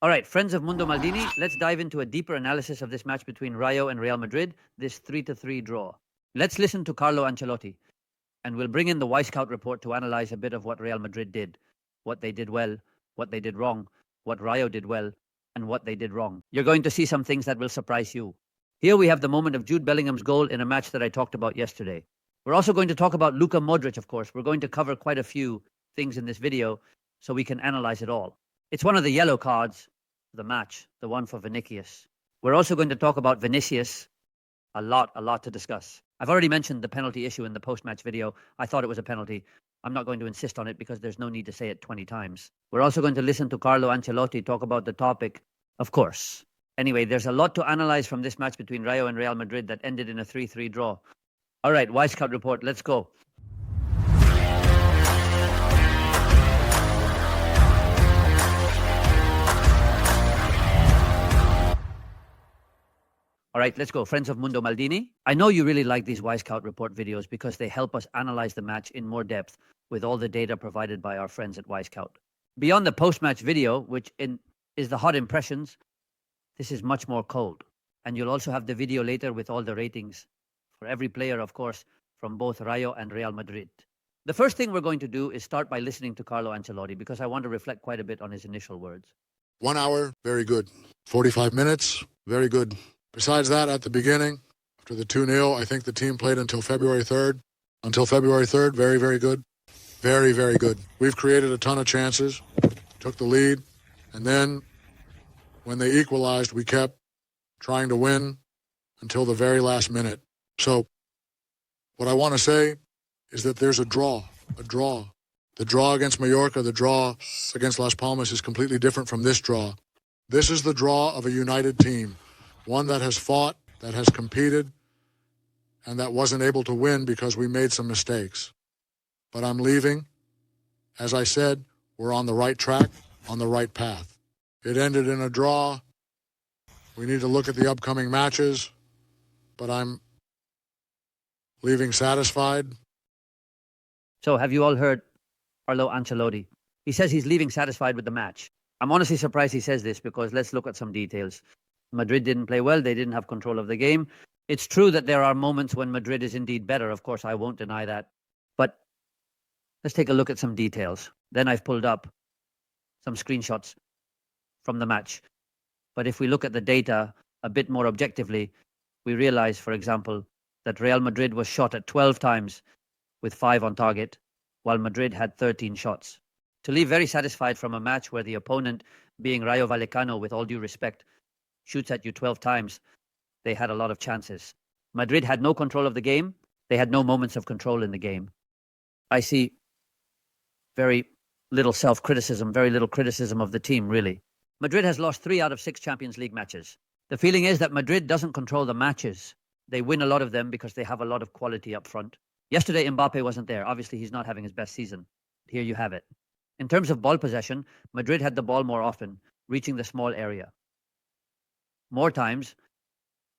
All right, friends of Mundo Maldini, let's dive into a deeper analysis of this match between Rayo and Real Madrid, this 3-3 draw. Let's listen to Carlo Ancelotti, and we'll bring in the Wyscout report to analyze a bit of what Real Madrid did, what they did well, what they did wrong, what Rayo did well, and what they did wrong. You're going to see some things that will surprise you. Here we have the moment of Jude Bellingham's goal in a match that I talked about yesterday. We're also going to talk about Luka Modric, of course. We're going to cover quite a few things in this video so we can analyze it all. It's one of the yellow cards of the match, the one for Vinicius. We're also going to talk about Vinicius. A lot to discuss. I've already mentioned the penalty issue in the post-match video. I thought it was a penalty. I'm not going to insist on it because there's no need to say it 20 times. We're also going to listen to Carlo Ancelotti talk about the topic, of course. Anyway, there's a lot to analyze from this match between Rayo and Real Madrid that ended in a 3-3 draw. All right, Wyscout report, let's go. All right, let's go. Friends of Mundo Maldini. I know you really like these Wyscout report videos because they help us analyze the match in more depth with all the data provided by our friends at Wyscout. Beyond the post-match video, which is the hot impressions, this is much more cold. And you'll also have the video later with all the ratings for every player, of course, from both Rayo and Real Madrid. The first thing we're going to do is start by listening to Carlo Ancelotti because I want to reflect quite a bit on his initial words. 1 hour, very good. 45 minutes, very good. Besides that, at the beginning, after the 2-0, I think the team played until February 3rd. Until February 3rd, very, very good. Very, very good. We've created a ton of chances, took the lead, and then when they equalized, we kept trying to win until the very last minute. So what I want to say is that there's a draw. The draw against Mallorca, the draw against Las Palmas is completely different from this draw. This is the draw of a united team. One that has fought, that has competed, and that wasn't able to win because we made some mistakes. But I'm leaving. As I said, we're on the right track, on the right path. It ended in a draw. We need to look at the upcoming matches, but I'm leaving satisfied. So have you all heard Carlo Ancelotti? He says he's leaving satisfied with the match. I'm honestly surprised he says this because let's look at some details. Madrid didn't play well. They didn't have control of the game. It's true that there are moments when Madrid is indeed better. Of course, I won't deny that. But let's take a look at some details. Then I've pulled up some screenshots from the match. But if we look at the data a bit more objectively, we realize, for example, that Real Madrid was shot at 12 times with 5 on target, while Madrid had 13 shots. To leave very satisfied from a match where the opponent, being Rayo Vallecano, with all due respect, shoots at you 12 times, they had a lot of chances. Madrid had no control of the game. They had no moments of control in the game. I see very little self-criticism, very little criticism of the team, really. Madrid has lost 3 out of 6 Champions League matches. The feeling is that Madrid doesn't control the matches. They win a lot of them because they have a lot of quality up front. Yesterday, Mbappe wasn't there. Obviously, he's not having his best season. Here you have it. In terms of ball possession, Madrid had the ball more often, reaching the small area. More times,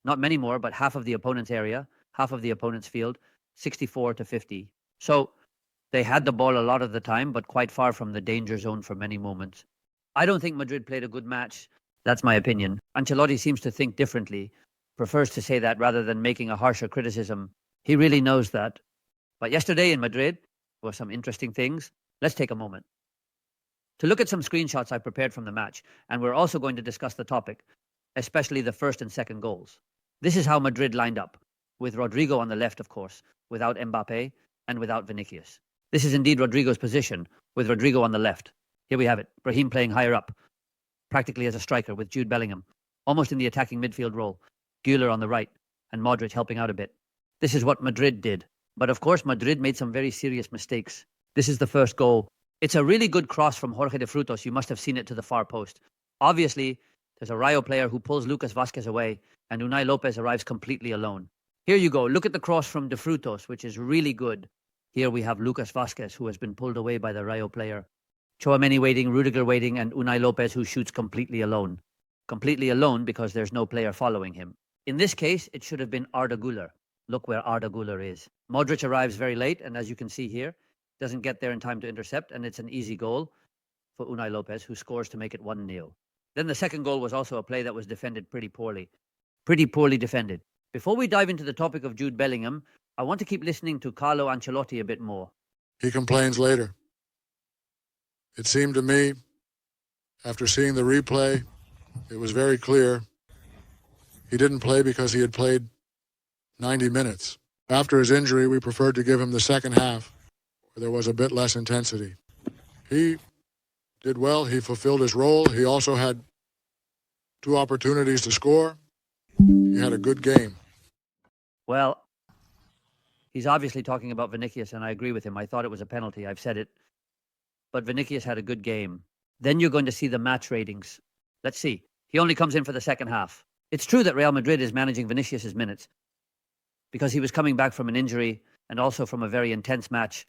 not many more, but half of the opponent's area, half of the opponent's field, 64-50. So they had the ball a lot of the time, but quite far from the danger zone for many moments. I don't think Madrid played a good match. That's my opinion. Ancelotti seems to think differently, prefers to say that rather than making a harsher criticism. He really knows that. But yesterday in Madrid were some interesting things. Let's take a moment to look at some screenshots I prepared from the match, and we're also going to discuss the topic, especially the first and second goals. This is how Madrid lined up, with Rodrygo on the left, of course, without Mbappe, and without Vinicius. This is indeed Rodrygo's position, with Rodrygo on the left. Here we have it, Brahim playing higher up, practically as a striker, with Jude Bellingham, almost in the attacking midfield role, Güler on the right, and Modric helping out a bit. This is what Madrid did. But of course, Madrid made some very serious mistakes. This is the first goal. It's a really good cross from Jorge de Frutos. You must have seen it to the far post. Obviously, there's a Rayo player who pulls Lucas Vázquez away, and Unai Lopez arrives completely alone. Here you go. Look at the cross from de Frutos, which is really good. Here we have Lucas Vázquez, who has been pulled away by the Rayo player. Chouameni waiting, Rudiger waiting, and Unai Lopez, who shoots completely alone. Completely alone because there's no player following him. In this case, it should have been Arda Güler. Look where Arda Güler is. Modric arrives very late, and as you can see here, doesn't get there in time to intercept, and it's an easy goal for Unai Lopez, who scores to make it 1-0. Then the second goal was also a play that was defended pretty poorly. Pretty poorly defended. Before we dive into the topic of Jude Bellingham, I want to keep listening to Carlo Ancelotti a bit more. He complains later. It seemed to me, after seeing the replay, it was very clear he didn't play because he had played 90 minutes. After his injury, we preferred to give him the second half, where there was a bit less intensity. He did well. He fulfilled his role. He also had 2 opportunities to score. He had a good game. Well, he's obviously talking about Vinicius, and I agree with him. I thought it was a penalty. I've said it. But Vinicius had a good game. Then you're going to see the match ratings. Let's see. He only comes in for the second half. It's true that Real Madrid is managing Vinicius' minutes because he was coming back from an injury and also from a very intense match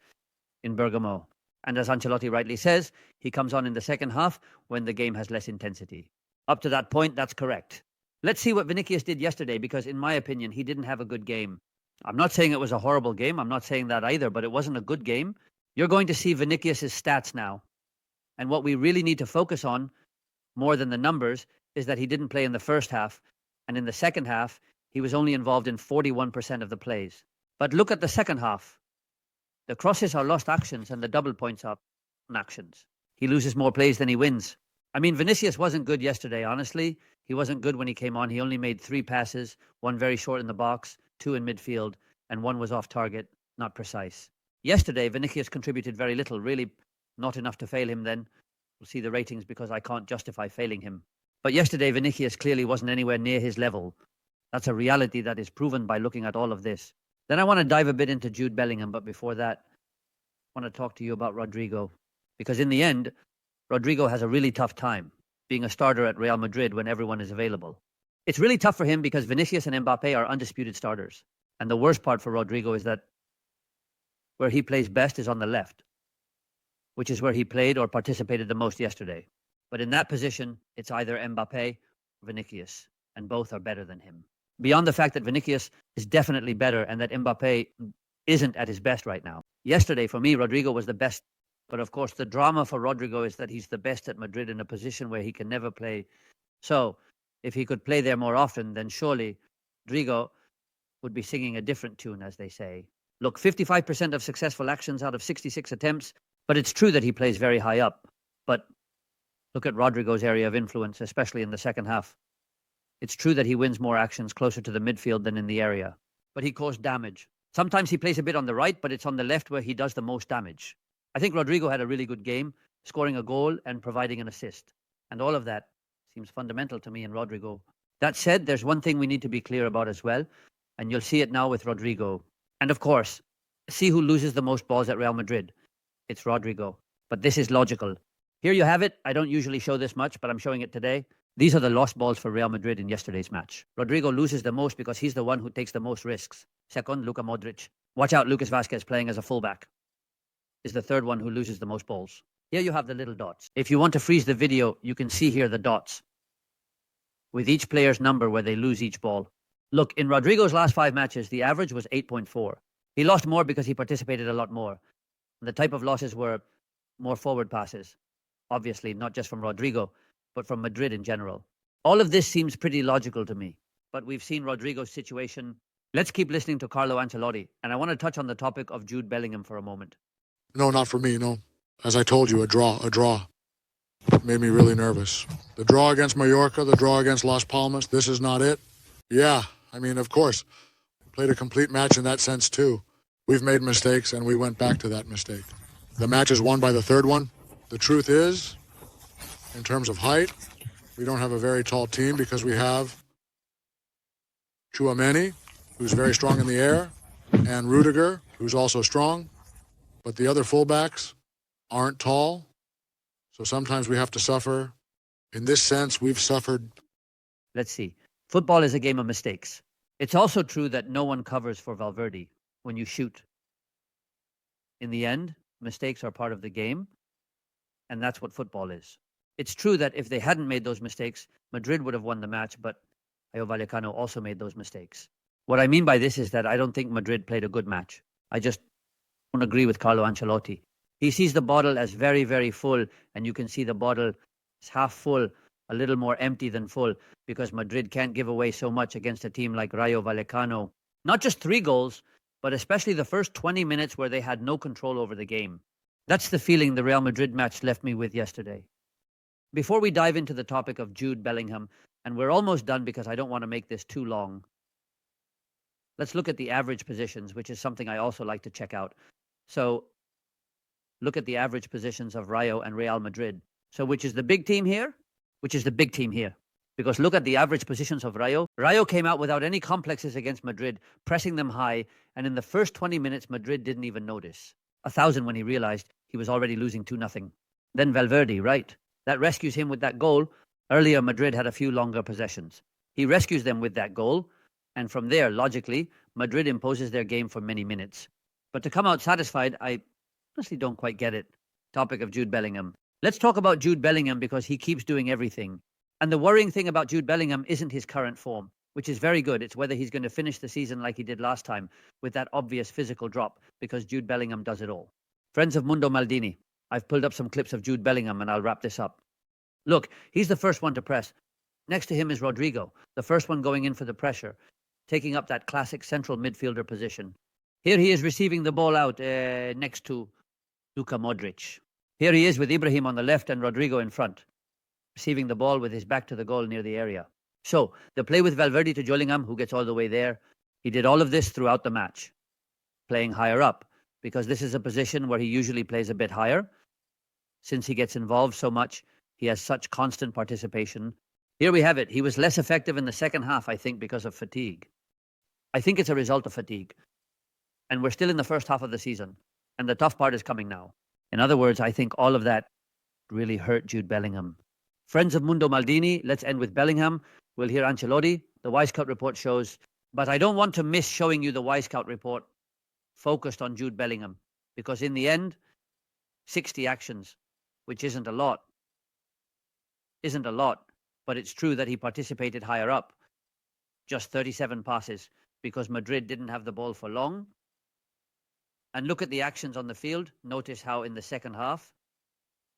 in Bergamo. And as Ancelotti rightly says, he comes on in the second half when the game has less intensity. Up to that point, that's correct. Let's see what Vinicius did yesterday, because in my opinion, he didn't have a good game. I'm not saying it was a horrible game. I'm not saying that either, but it wasn't a good game. You're going to see Vinicius' stats now. And what we really need to focus on, more than the numbers, is that he didn't play in the first half. And in the second half, he was only involved in 41% of the plays. But look at the second half. The crosses are lost actions and the double points are actions. He loses more plays than he wins. I mean, Vinicius wasn't good yesterday, honestly. He wasn't good when he came on. He only made 3 passes, 1 very short in the box, 2 in midfield, and 1 was off target, not precise. Yesterday, Vinicius contributed very little, really not enough to fail him then. We'll see the ratings because I can't justify failing him. But yesterday, Vinicius clearly wasn't anywhere near his level. That's a reality that is proven by looking at all of this. Then I want to dive a bit into Jude Bellingham, but before that, I want to talk to you about Rodrygo. Because in the end, Rodrygo has a really tough time being a starter at Real Madrid when everyone is available. It's really tough for him because Vinicius and Mbappe are undisputed starters. And the worst part for Rodrygo is that where he plays best is on the left, which is where he played or participated the most yesterday. But in that position, it's either Mbappe or Vinicius, and both are better than him. Beyond the fact that Vinicius is definitely better and that Mbappe isn't at his best right now. Yesterday, for me, Rodrygo was the best. But of course, the drama for Rodrygo is that he's the best at Madrid in a position where he can never play. So if he could play there more often, then surely Rodrygo would be singing a different tune, as they say. Look, 55% of successful actions out of 66 attempts, but it's true that he plays very high up. But look at Rodrygo's area of influence, especially in the second half. It's true that he wins more actions closer to the midfield than in the area, but he caused damage. Sometimes he plays a bit on the right, but it's on the left where he does the most damage. I think Rodrygo had a really good game, scoring a goal and providing an assist. And all of that seems fundamental to me in Rodrygo. That said, there's one thing we need to be clear about as well, and you'll see it now with Rodrygo. And of course, see who loses the most balls at Real Madrid. It's Rodrygo. But this is logical. Here you have it. I don't usually show this much, but I'm showing it today. These are the lost balls for Real Madrid in yesterday's match. Rodrygo loses the most because he's the one who takes the most risks. Second, Luka Modric. Watch out, Lucas Vazquez playing as a fullback is the third one who loses the most balls. Here you have the little dots. If you want to freeze the video, you can see here the dots with each player's number where they lose each ball. Look, in Rodrygo's last 5 matches, the average was 8.4. He lost more because he participated a lot more. And the type of losses were more forward passes. Obviously, not just from Rodrygo, but from Madrid in general. All of this seems pretty logical to me, but we've seen Rodrygo's situation. Let's keep listening to Carlo Ancelotti, and I want to touch on the topic of Jude Bellingham for a moment. No, not for me, no. As I told you, a draw. It made me really nervous. The draw against Mallorca, the draw against Las Palmas, this is not it. Yeah, I mean, of course, played a complete match in that sense too. We've made mistakes and we went back to that mistake. The match is won by the third one. The truth is, in terms of height, we don't have a very tall team because we have Tchouaméni, who's very strong in the air, and Rudiger, who's also strong. But the other fullbacks aren't tall, so sometimes we have to suffer. In this sense, we've suffered. Let's see. Football is a game of mistakes. It's also true that no one covers for Valverde when you shoot. In the end, mistakes are part of the game, and that's what football is. It's true that if they hadn't made those mistakes, Madrid would have won the match, but Rayo Vallecano also made those mistakes. What I mean by this is that I don't think Madrid played a good match. I just don't agree with Carlo Ancelotti. He sees the bottle as very, very full, and you can see the bottle is half full a little more empty than full, because Madrid can't give away so much against a team like Rayo Vallecano. Not just 3 goals, but especially the first 20 minutes where they had no control over the game. That's the feeling the Real Madrid match left me with yesterday. Before we dive into the topic of Jude Bellingham, and we're almost done because I don't want to make this too long, let's look at the average positions, which is something I also like to check out. So look at the average positions of Rayo and Real Madrid. So which is the big team here? Which is the big team here? Because look at the average positions of Rayo. Rayo came out without any complexes against Madrid, pressing them high, and in the first 20 minutes, Madrid didn't even notice. 1,000 when he realized he was already losing 2-0. Then Valverde, right? That rescues him with that goal. Earlier, Madrid had a few longer possessions. He rescues them with that goal, and from there, logically, Madrid imposes their game for many minutes. But to come out satisfied, I honestly don't quite get it. Topic of Jude Bellingham. Let's talk about Jude Bellingham because he keeps doing everything. And the worrying thing about Jude Bellingham isn't his current form, which is very good. It's whether he's going to finish the season like he did last time with that obvious physical drop, because Jude Bellingham does it all. Friends of Mundo Maldini, I've pulled up some clips of Jude Bellingham and I'll wrap this up. Look, he's the first one to press. Next to him is Rodrygo, the first one going in for the pressure, taking up that classic central midfielder position. Here he is receiving the ball out next to Luka Modric. Here he is with Brahim on the left and Rodrygo in front, receiving the ball with his back to the goal near the area. So, the play with Valverde to Bellingham, who gets all the way there. He did all of this throughout the match, playing higher up, because this is a position where he usually plays a bit higher. Since he gets involved so much, he has such constant participation. Here we have it. He was less effective in the second half, I think, because of fatigue. I think it's a result of fatigue. And we're still in the first half of the season, and the tough part is coming now. In other words, I think all of that really hurt Jude Bellingham. Friends of Mundo Maldini, let's end with Bellingham. We'll hear Ancelotti. The Wyscout report shows, but I don't want to miss showing you the Wyscout report focused on Jude Bellingham, because in the end, 60 actions, which isn't a lot, but it's true that he participated higher up. Just 37 passes, because Madrid didn't have the ball for long. And look at the actions on the field. Notice how in the second half,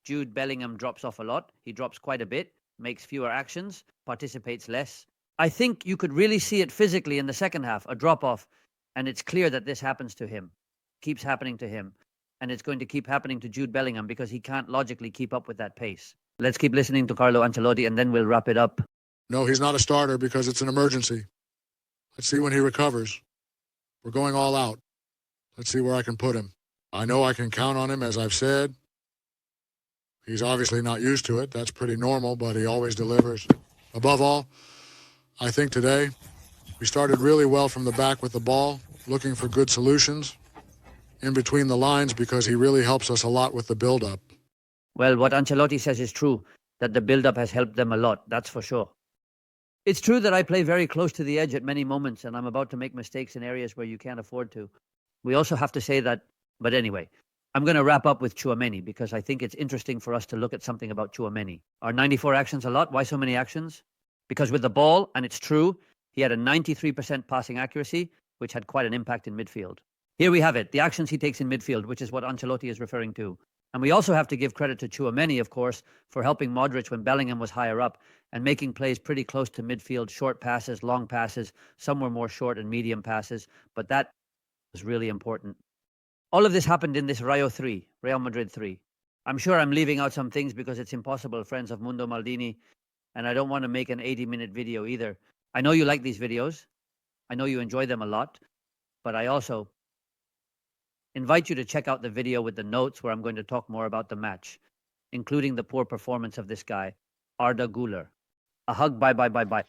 Jude Bellingham drops off a lot. He drops quite a bit, makes fewer actions, participates less. I think you could really see it physically in the second half, a drop-off, and it's clear that this happens to him, keeps happening to him, and it's going to keep happening to Jude Bellingham because he can't logically keep up with that pace. Let's keep listening to Carlo Ancelotti, and then we'll wrap it up. No, he's not a starter because it's an emergency. Let's see when he recovers. We're going all out. Let's see where I can put him. I know I can count on him, as I've said. He's obviously not used to it. That's pretty normal, but he always delivers. Above all, I think today we started really well from the back with the ball, looking for good solutions in between the lines because he really helps us a lot with the build-up. Well, what Ancelotti says is true, that the build-up has helped them a lot, that's for sure. It's true that I play very close to the edge at many moments, and I'm about to make mistakes in areas where you can't afford to. We also have to say that, but anyway, I'm going to wrap up with Tchouaméni because I think it's interesting for us to look at something about Tchouaméni. Are 94 actions a lot? Why so many actions? Because with the ball, and it's true, he had a 93% passing accuracy, which had quite an impact in midfield. Here we have it, the actions he takes in midfield, which is what Ancelotti is referring to. And we also have to give credit to Tchouaméni, of course, for helping Modric when Bellingham was higher up and making plays pretty close to midfield, short passes, long passes. Some were more short and medium passes, but that was really important. All of this happened in this Rayo Madrid 3. I'm sure I'm leaving out some things because it's impossible, friends of Mundo Maldini, and I don't want to make an 80-minute video either. I know you like these videos. I know you enjoy them a lot, but I also invite you to check out the video with the notes where I'm going to talk more about the match, including the poor performance of this guy, Arda Güler. A hug, bye.